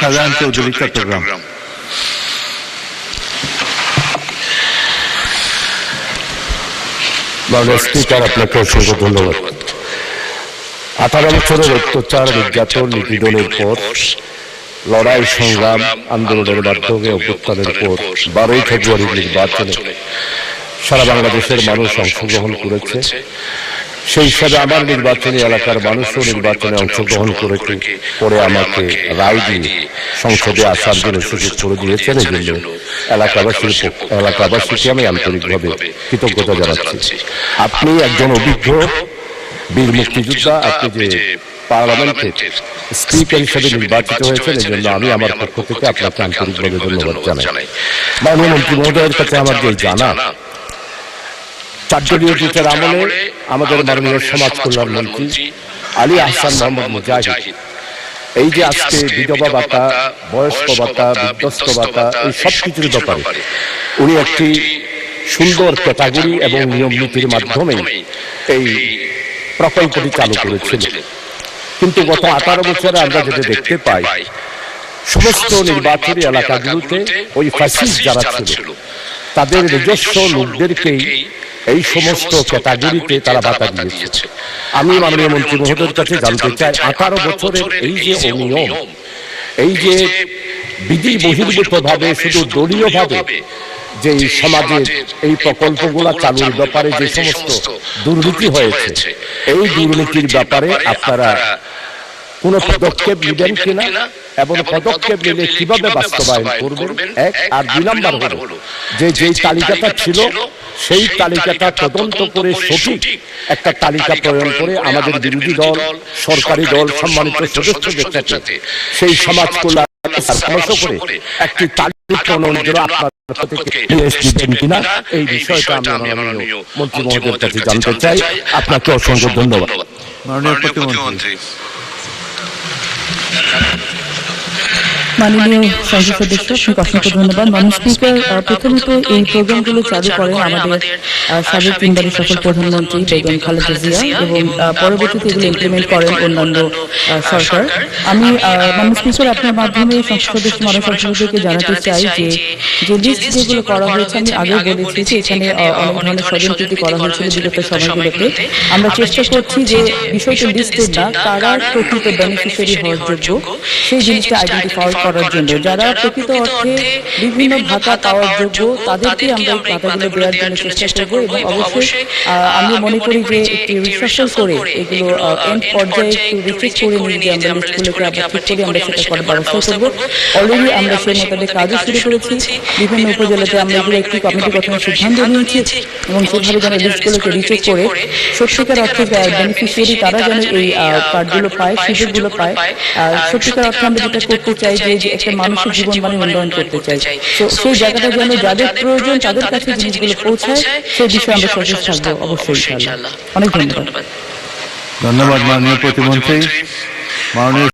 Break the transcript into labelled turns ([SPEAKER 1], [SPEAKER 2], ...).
[SPEAKER 1] Shahjahan Chowdhury, Chittagong.
[SPEAKER 2] Speaker, আপনাকে অসংখ্য ধন্যবাদ। 18 বছরের অত্যাচার, নির্যাতন, নিপীড়নের পর, লড়াই, সংগ্রাম, আন্দোলনের মাধ্যমে, অভ্যুত্থানের পর 12ই ফেব্রুয়ারি নির্বাচনে সারা বাংলাদেশের মানুষ অংশগ্রহণ করেছে। সেই হিসাবে আমার নির্বাচনী এলাকার মানুষও নির্বাচনে অংশগ্রহণ করেছে, পরে আমাকে রায় দিয়ে সংসদে আসার জন্য সুযোগ করে দিয়েছেন। এই জন্য এলাকাবাসীকে আমি আন্তরিকভাবে কৃতজ্ঞতা জানাচ্ছি। আপনি একজন অভিজ্ঞ বীর মুক্তিযোদ্ধা, আপনি যে পার্লামেন্টের স্পিকার হিসেবে নির্বাচিত হয়েছেন, এই জন্য আমি আমার পক্ষ থেকে আপনাকে আন্তরিকভাবে ধন্যবাদ জানাই। মাননীয় মন্ত্রী মহোদয়ের কাছে আমার যে জানা, 4 দলীয় জোটের আমলে আমাদের মাননীয় সমাজ কল্যাণ মন্ত্রী আলী আহসান মোহাম্মদ মুজাহিদ এই যে আজকে বিধবা ভাতা, বয়স্ক ভাতা, বিধ্বস্ত ভাতা, এই সব কিছুর ব্যাপারে উনি একটি সুন্দর ক্যাটাগরি এবং নিয়ম নীতির মাধ্যমে এই প্রকল্পটি চালু করেছিলেন। কিন্তু গত 18 বছরে আমরা যেটা দেখতে পাই, সমস্ত নির্বাচনী এলাকাগুলোতে ওই ফ্যাসিস্ট যারা ছিল তাদের নিজস্ব লোকদেরকেই এই সমস্ত ক্যাটাগরিতে তারা ভাতা দিয়েছে। আমি মাননীয় মন্ত্রী মহোদয়ের কাছে জানতে চাই, 18 বছরের এই যে অনিয়ম, এই যে বিধি বহির্ভূত ভাবে, শুধু দলীয় ভাবে যে সমাজের এই প্রকল্পগুলা চালুর ব্যাপারে যে সমস্ত দুর্নীতি হয়েছে, এই দুর্নীতির ব্যাপারে আপনারা কোন পদক্ষেপ নেবেন কিনা এবং পদক্ষেপ নিলে কিভাবে বাস্তবায়ন করবেন, এক। আর 2 নাম্বার হলো যে তালিকাটা ছিল সেই তালিকাটা তদন্ত করে সঠিক একটা তালিকা প্রণয়ন করে আমাদের বিরোধী দল, সরকারি দল, সম্মানিত সদস্যদের কাছে সেই সমাজ কল্যাণ পরামর্শ করে একটি তালিকা প্রণয়নের জন্য আপনার থেকে দিবেন কিনা, এই বিষয়টা আমি মাননীয় মন্ত্রী মহোদয়ের কাছে জানতে চাই। আপনাকে অসংখ্য ধন্যবাদ।
[SPEAKER 1] মাননীয় প্রতিমন্ত্রী।
[SPEAKER 3] মাননীয় সংসদ সদস্য, আপনাকে অসংখ্য ধন্যবাদ। মাননীয় স্পিকার, প্রথমত এই প্রোগ্রামগুলো চালু করেন আমাদের সাবেক 3 বারের সফল প্রধানমন্ত্রী বেগম খালেদা জিয়া এবং পরবর্তীতে এগুলো ইমপ্লিমেন্ট করেন অন্যান্য সরকার। আমি মাননীয় স্পিকার আপনার মাধ্যমে সংসদ সদস্য মাননীয় সংসদকে জানাতে চাই যে লিস্ট যেগুলো করা হয়েছে, আমি আগে বলেছি যে এখানে অনেক ধরনের ষড়যন্ত্র করা হয়েছিল বিগত সময়গুলোতে। আমরা চেষ্টা করছি যে বিষয়টা লিস্টেড না, কারা প্রকৃত বেনিফিশিয়ারি হওয়ার যোগ্য সেই জিনিসটা আইডেন্টিফাই করার জন্য। যারা প্রকৃত অর্থে বিভিন্ন ভাতা পাওয়ার যোগ্য তাদেরকে আমরা এই ভাতাগুলো দেওয়ার জন্য চেষ্টা করব এবং অবশ্যই আমি মনে করি যে একটি রিসার্চ করে এগুলো এন্ড পর্যায়ে একটু রিসার্চ করে নিয়ে যে আমরা লিস্টগুলোকে আবার ঠিক করে আমরা সেটা করার ব্যবস্থা করব। অলরেডি আমরা সেই মোতাবেক কাজও শুরু করেছি। বিভিন্ন উপজেলাতে আমরা এগুলো একটি কমিটি গঠনের সিদ্ধান্ত নিয়েছি এবং সেভাবে যেন লিস্টগুলোকে রিচেক করে সত্যিকার অর্থে বেনিফিশিয়ারি তারা যেন এই কার্ডগুলো পায়, সুযোগগুলো পায়। সত্যিকার অর্থে আমরা যেটা করতে চাই যে একটা মানুষের জীবন উন্নয়ন করতে চাই, তো সেই জায়গাটা যেন যাদের প্রয়োজন তাদের কাছে জিনিসগুলো পৌঁছায়, সেই বিষয়ে আমরা সচেষ্ট থাকবো অবশ্যই। অনেক ধন্যবাদ।
[SPEAKER 1] ধন্যবাদ মাননীয় প্রতিমন্ত্রী। মাননীয়